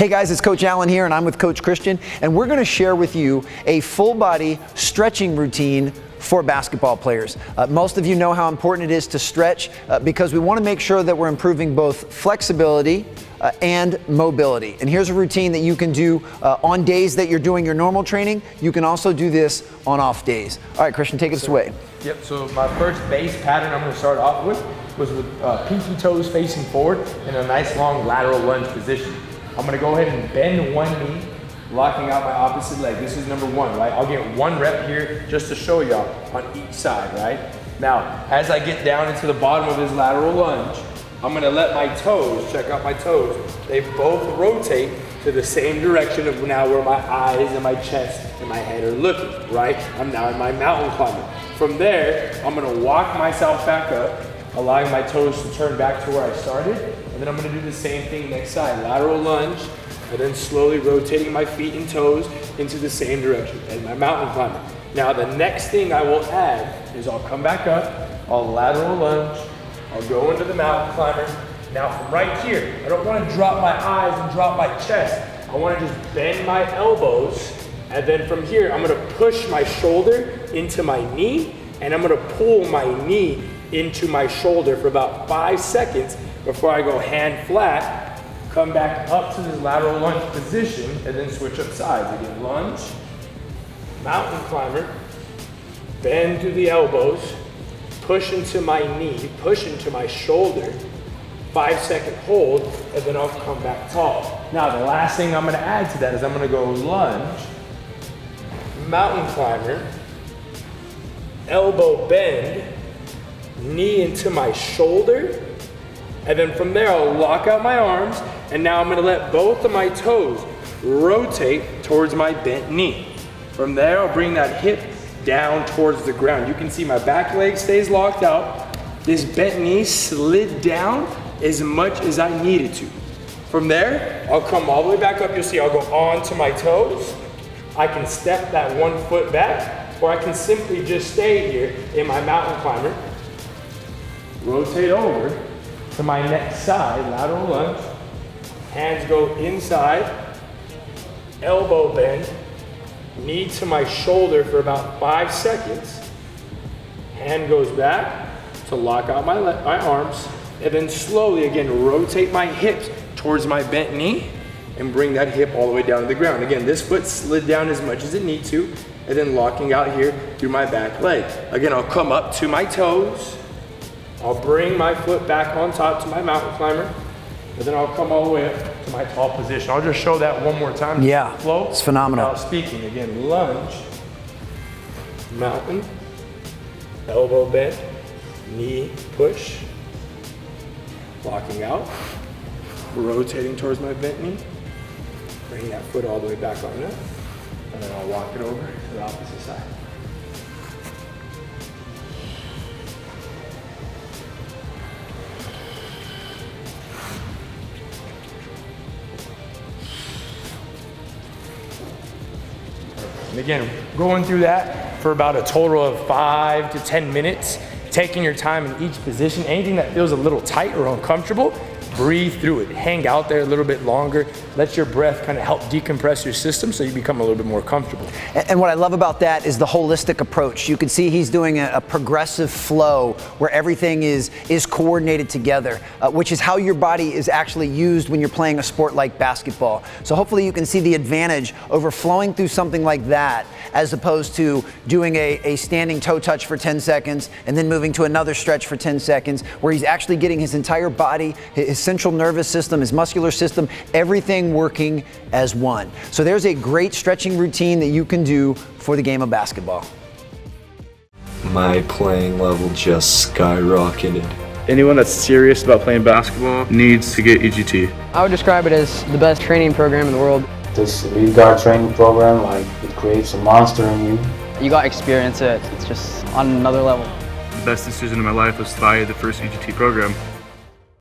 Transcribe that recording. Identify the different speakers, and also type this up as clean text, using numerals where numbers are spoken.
Speaker 1: Hey guys, it's Coach Allen here, and I'm with Coach Christian, and we're going to share with you a full body stretching routine for basketball players. Most of you know how important it is to stretch because we want to make sure that we're improving both flexibility and mobility. And here's a routine that you can do on days that you're doing your normal training. You can also do this on off days. All right, Christian, take us away.
Speaker 2: Yep, so my first base pattern I'm going to start off with was with pinky toes facing forward in a nice long lateral lunge position. I'm going to go ahead and bend one knee, locking out my opposite leg. This is number one, right? I'll get one rep here just to show y'all on each side, right? Now, as I get down into the bottom of this lateral lunge, I'm going to let my toes, check out my toes, they both rotate to the same direction of now where my eyes and my chest and my head are looking, right? I'm now in my mountain climber. From there, I'm going to walk myself back up, allowing my toes to turn back to where I started. And then I'm going to do the same thing next side, lateral lunge, and then slowly rotating my feet and toes into the same direction as my mountain climber. Now the next thing I will add is I'll come back up, I'll lateral lunge, I'll go into the mountain climber. Now from right here, I don't want to drop my eyes and drop my chest. I want to just bend my elbows, and then from here, I'm going to push my shoulder into my knee, and I'm going to pull my knee into my shoulder for about 5 seconds before I go hand flat, come back up to this lateral lunge position, and then switch up sides. Again, lunge, mountain climber, bend to the elbows, push into my knee, push into my shoulder, 5-second hold, and then I'll come back tall. Now the last thing I'm going to add to that is I'm going to go lunge, mountain climber, elbow bend, knee into my shoulder, and then from there I'll lock out my arms, and now I'm going to let both of my toes rotate towards my bent knee. From there I'll bring that hip down towards the ground. You can see my back leg stays locked out. This bent knee slid down as much as I needed to. From there, I'll come all the way back up. You'll see I'll go onto my toes. I can step that 1 foot back, or I can simply just stay here in my mountain climber. Rotate over to my next side, lateral lunge. Hands go inside, elbow bend, knee to my shoulder for about 5 seconds. Hand goes back to lock out my arms, and then slowly again rotate my hips towards my bent knee and bring that hip all the way down to the ground. Again, this foot slid down as much as it needs to, and then locking out here through my back leg. Again, I'll come up to my toes, I'll bring my foot back on top to my mountain climber, and then I'll come all the way up to my tall position. I'll just show that one more time.
Speaker 1: Yeah,
Speaker 2: flow
Speaker 1: it's phenomenal.
Speaker 2: Without speaking. Again, lunge, mountain, elbow bend, knee push, locking out, rotating towards my bent knee, bring that foot all the way back on up, and then I'll walk it over to the opposite side. And again, going through that for about a total of 5 to 10 minutes, taking your time in each position. Anything that feels a little tight or uncomfortable, breathe through it. Hang out there a little bit longer. Let your breath kind of help decompress your system so you become a little bit more comfortable.
Speaker 1: And what I love about that is the holistic approach. You can see he's doing a progressive flow where everything is coordinated together, which is how your body is actually used when you're playing a sport like basketball. So hopefully you can see the advantage over flowing through something like that as opposed to doing a standing toe touch for 10 seconds and then moving to another stretch for 10 seconds, where he's actually getting his entire body, his central nervous system, his muscular system, everything working as one. So there's a great stretching routine that you can do for the game of basketball.
Speaker 3: My playing level just skyrocketed.
Speaker 4: Anyone that's serious about playing basketball needs to get EGT.
Speaker 5: I would describe it as the best training program in the world.
Speaker 6: This Elite Guard training program, it creates a monster in you.
Speaker 5: You got experience it. It's just on another level.
Speaker 4: The best decision of my life was to buy the first EGT program.